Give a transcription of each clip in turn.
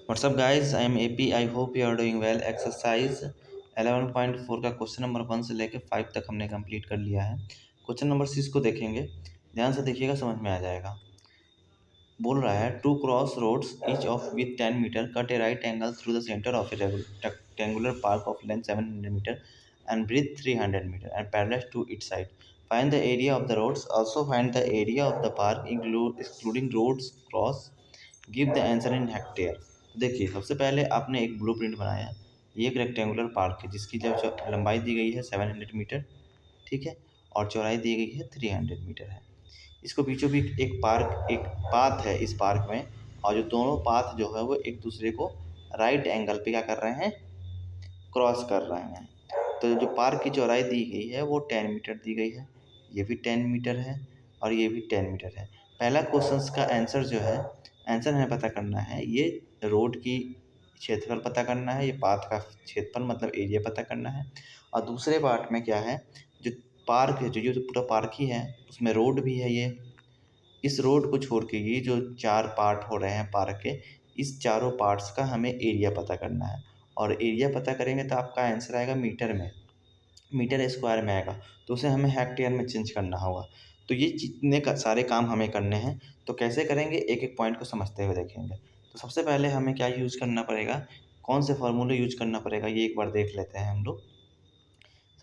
What's up guys, I am AP. I hope you are doing well. Exercise 11.4 का question number 1 से लेकर 5 तक हमने कंप्लीट कर लिया है। क्वेश्चन नंबर 6 को देखेंगे, ध्यान से देखिएगा, समझ में आ जाएगा। बोल रहा है two cross roads each of with 10 metre cut a right angle through the centre of a rectangular park of length 700 metre and breadth 300 meter and parallel to its side. Find the area of the roads. Also find the area of the park excluding roads cross. Give the answer in hectare. देखिए, सबसे पहले आपने एक blueprint बनाया। ये एक rectangular park है जिसकी जो लंबाई दी गई है 700 मीटर, ठीक है, और चौड़ाई दी गई है 300 मीटर है। इसको बीचों बीच एक पाथ है इस पार्क में, और जो दोनों पाथ जो है वो एक दूसरे को राइट एंगल पे क्या कर रहे हैं, क्रॉस कर रहे हैं। तो जो पार्क की चौड़ाई दी गई है वो 10 मीटर दी गई है, ये भी 10 मीटर है और ये भी 10 मीटर है। पहला क्वेश्चन का आंसर जो है, आंसर हमें पता करना है, ये रोड की क्षेत्रफल पता करना है, ये पाथ का क्षेत्रफल मतलब एरिया पता करना है। और दूसरे पार्ट में क्या है, जो पार्क है, जो पूरा पार्क ही है उसमें रोड भी है। ये इस रोड को छोड़ के ये जो 4 पार्ट हो रहे हैं पार्क के, इस चारों पार्ट्स का हमें एरिया पता करना है। और एरिया पता करेंगे तो आपका आंसर आएगा मीटर में, मीटर स्क्वायर में आएगा। तो उसे हमें हेक्टेयर में चेंज करना होगा। तो ये जितने सारे काम हमें करने हैं, तो कैसे करेंगे, एक एक पॉइंट को समझते हुए देखेंगे। तो सबसे पहले हमें क्या यूज़ करना पड़ेगा, कौन से फार्मूले यूज करना पड़ेगा, ये एक बार देख लेते हैं हम लोग।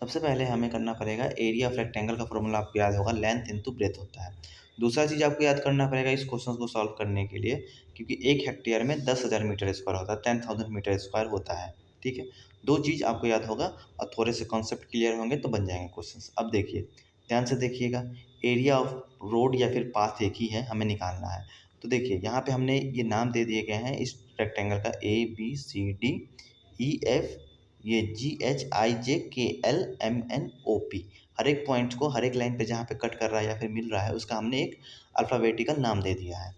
सबसे पहले हमें करना पड़ेगा, एरिया ऑफ रेक्टेंगल का फॉर्मूला आपको याद होगा, लेंथ इंटू ब्रेथ होता है। दूसरा चीज़ आपको याद करना पड़ेगा इस क्वेश्चन को सॉल्व करने के लिए, क्योंकि एक हेक्टेयर में 10,000 मीटर स्क्वायर होता है, 10,000 मीटर स्क्वायर होता है, ठीक है। दो चीज़ आपको याद होगा और थोड़े से कॉन्सेप्ट क्लियर होंगे तो बन जाएंगे क्वेश्चन। अब देखिए, ध्यान से देखिएगा, एरिया ऑफ रोड या फिर पाथ एक ही है, हमें निकालना है। तो देखिए यहाँ पे हमने ये नाम दे दिए गए हैं इस रेक्टेंगल का, ABCDEF, ये GHIJKLMNOP। हर एक पॉइंट को, हर एक लाइन पे जहाँ पे कट कर रहा है या फिर मिल रहा है, उसका हमने एक अल्फ़ाबेटिकल नाम दे दिया है।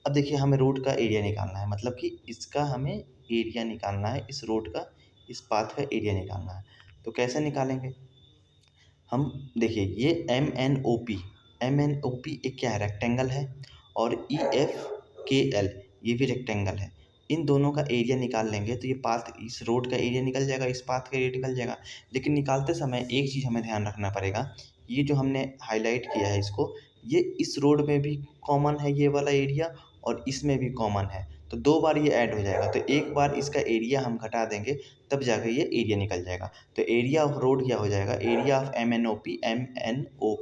अब देखिए, हमें रोड का एरिया निकालना है, मतलब कि इसका हमें एरिया निकालना है, इस रोड का, इस पाथ का एरिया निकालना है। तो कैसे निकालेंगे हम, देखिए ये एम एन ओ पी एक क्या है, रेक्टेंगल है, और EFKL ये भी रेक्टेंगल है। इन दोनों का एरिया निकाल लेंगे तो ये पाथ, इस रोड का एरिया निकल जाएगा, इस पाथ का एरिया निकल जाएगा। लेकिन निकालते समय एक चीज़ हमें ध्यान रखना पड़ेगा, ये जो हमने हाईलाइट किया है इसको, ये इस रोड में भी कॉमन है ये वाला एरिया, और इसमें भी कॉमन है। तो दो बार ये ऐड हो जाएगा, तो एक बार इसका एरिया हम घटा देंगे तब जाकर ये एरिया निकल जाएगा। तो एरिया ऑफ रोड क्या हो जाएगा, area of M N O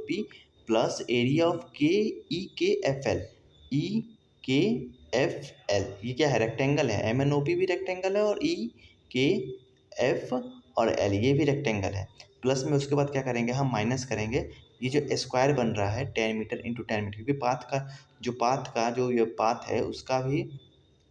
P plus area of E K F L. ये क्या है, रेक्टेंगल है, MNOP भी रेक्टेंगल है, और EKF और L ये भी रेक्टेंगल है। प्लस में उसके बाद क्या करेंगे, हम माइनस करेंगे, ये जो स्क्वायर बन रहा है 10 मीटर इंटू 10 मीटर, क्योंकि पाथ का जो ये पाथ है उसका भी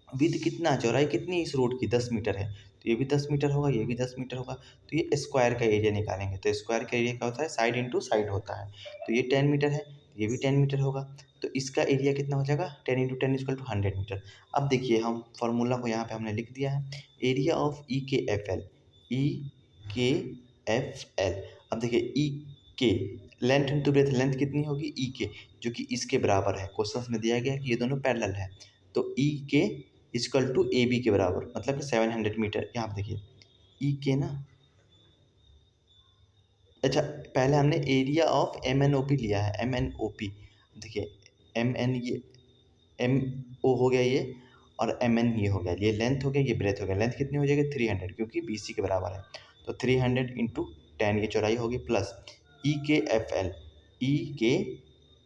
विड्थ कितना, चौड़ाई कितनी इस रोड की, 10 मीटर है। तो ये भी 10 मीटर होगा, ये भी 10 मीटर होगा। तो ये स्क्वायर का एरिया निकालेंगे, तो स्क्वायर का एरिया क्या होता है, साइड इंटू साइड होता है। तो ये 10 मीटर है, ये भी 10 मीटर होगा। तो इसका एरिया कितना हो जाएगा, 10 इंटू 10 इक्वल टू 100 मीटर। अब देखिए, हम फार्मूला को यहाँ पे हमने लिख दिया है, area of E K F L. अब देखिए के लेंथ इंटू ब्रेथ, लेंथ कितनी होगी, के, जो कि इसके बराबर है। क्वेश्चन में दिया गया है कि ये दोनों पैरेलल है, तो के इक्वल टू AB के बराबर, मतलब कि 700 मीटर। यहाँ पे देखिए के ना, अच्छा पहले हमने एरिया ऑफ MNOP लिया है, MNOP। देखिए ये MO हो गया ये, और MN ये हो गया, ये लेंथ हो गया, ये ब्रेथ हो गया। लेंथ कितनी हो जाएगी, 300, क्योंकि BC के बराबर है। तो 300 इंटू 10 ये चौड़ाई होगी, प्लस ई के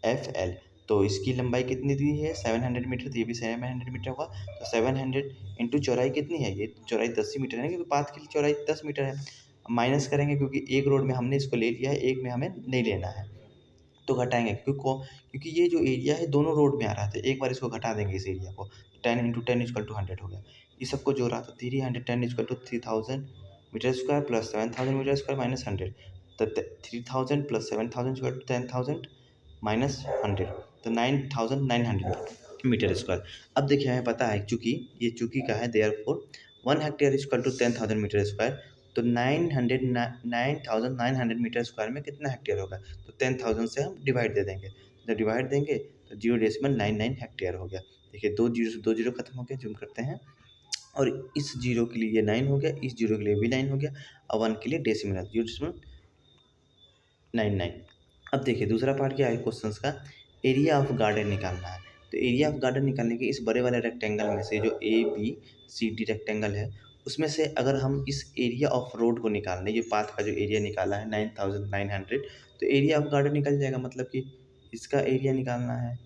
एफ एल। तो इसकी लंबाई कितनी दी है, 700 मीटर, तो ये भी 700 मीटर होगा। तो 700 इंटू चौड़ाई कितनी है, ये चौड़ाई 10 ही मीटर है, क्योंकि पाथ की चौड़ाई 10 मीटर है। माइनस करेंगे क्योंकि एक रोड में हमने इसको ले लिया है, एक में हमें नहीं लेना है, तो घटाएंगे, क्योंकि ये जो एरिया है दोनों रोड में आ रहा था, एक बार इसको घटा देंगे इस एरिया को। 10 इंटू 10 इक्वल टू 100 हो गया। ये सबको जोड़ा तो 310 equal to 3000 metre square plus 7000 metre square minus 100। तो 3000 प्लस 7000 इक्वल टू 10,000 माइनस 100, तो 9900 मीटर स्क्वायर। अब देखिए, हमें पता है चूँकि ये चूँकि का है, therefore 1 hectare equal to 10,000 metre square. तो 9,900 मीटर स्क्वायर में कितना हेक्टेयर होगा, तो 10,000 से हम डिवाइड दे देंगे। तो डिवाइड देंगे तो 0.99 हेक्टेयर हो गया। देखिए, 2 जीरो से 2 जीरो खत्म हो गया, जूम करते हैं, और इस जीरो के लिए ये 9 हो गया, इस जीरो के लिए भी 9 हो गया, और 1 के लिए डेसिमल 0.99। अब देखिए दूसरा पार्ट क्या है क्वेश्चन का, एरिया ऑफ गार्डन निकालना है। तो एरिया ऑफ गार्डन निकालने के इस बड़े वाले रेक्टेंगल में से जो ABCD रेक्टेंगल है, उसमें से अगर हम इस एरिया ऑफ रोड को निकाल लें, ये पाथ का जो एरिया निकाला है 9900, तो एरिया ऑफ गार्डन निकल जाएगा। मतलब कि इसका एरिया निकालना है,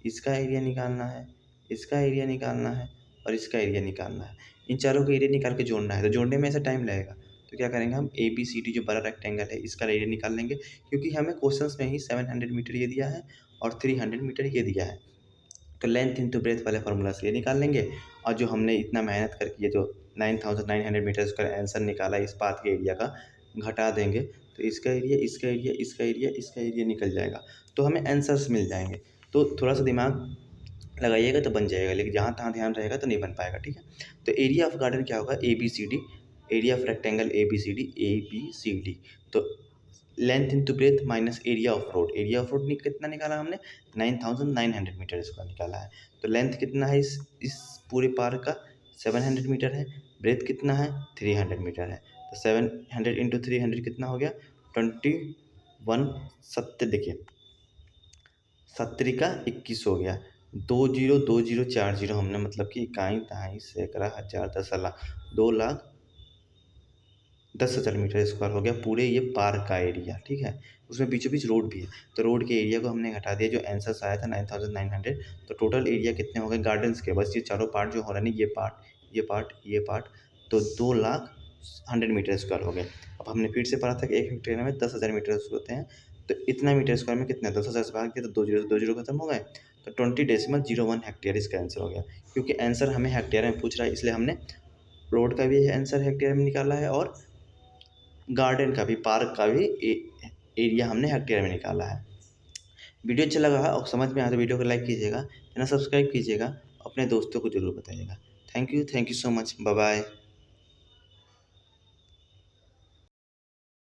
इसका एरिया निकालना है, इसका एरिया निकालना है, और इसका एरिया निकालना है। इन चारों का एरिया निकाल के जोड़ना है, तो जोड़ने में ऐसा टाइम लगेगा। तो क्या करेंगे हम, ABCD जो बड़ा रेक्टेंगल है इसका एरिया निकाल लेंगे, क्योंकि हमें क्वेश्चंस में ही 700 मीटर ये दिया है और 300 मीटर ये दिया है। तो लेंथ इंटू ब्रेथ वाले फार्मूला से ये निकाल लेंगे, और जो हमने इतना मेहनत करके ये जो 9900 मीटर का आंसर निकाला इस पाथ के एरिया का, घटा देंगे, तो इसका एरिया, इसका एरिया, इसका एरिया, इसका एरिया निकल जाएगा। तो हमें आंसर्स मिल जाएंगे। तो थोड़ा सा दिमाग लगाइएगा तो बन जाएगा, लेकिन जहाँ तहाँ ध्यान रहेगा तो नहीं बन पाएगा, ठीक है। तो एरिया ऑफ गार्डन क्या होगा, ABCD, area of rectangle ABCD। तो length into breadth minus area of road, area of road कितना निकाला हमने, 9900 मीटर स्क्वायर निकाला है। तो लेंथ कितना है इस पूरे पार्क का, 700 मीटर है। ब्रेथ कितना है, 300 मीटर है। तो 700 इंटू 300 कितना हो गया, 2170। देखिए 70 का 21 हो गया, 202040 हमने, मतलब कि इकाई दहाई सैकड़ा हजार दस लाख, 2,10,000 मीटर स्क्वायर हो गया पूरे ये पार्क का एरिया, ठीक है। उसमें बीचों बीच रोड भी है, तो रोड के एरिया को हमने घटा दिया, जो आंसर आया था 9900। तो टोटल एरिया कितने हो गए गार्डन्स के, बस ये चारों पार्ट जो हो रहा है ना, ये पार्ट, ये पार्ट, ये पार्ट, तो 2,00,100 मीटर स्क्वायर हो गए। अब हमने फिर से पढ़ा था कि 1 हेक्टेयर में 10,000 मीटर होते हैं, तो इतना मीटर स्क्वायर में कितना, 10,000 से भाग दिया तो 2 जीरो खत्म हो गए, तो 20.01 हेक्टेयर इसका आंसर हो गया। क्योंकि आंसर हमें हेक्टेयर में पूछ रहा है, इसलिए हमने रोड का भी आंसर हेक्टेयर में निकाला है, और गार्डन का भी, पार्क का भी एरिया हमने हेक्टेयर में निकाला है। वीडियो अच्छा लगा है और समझ में आया तो वीडियो को लाइक कीजिएगा, चैनल सब्सक्राइब कीजिएगा, अपने दोस्तों को जरूर बताइएगा। Thank you so much, bye bye.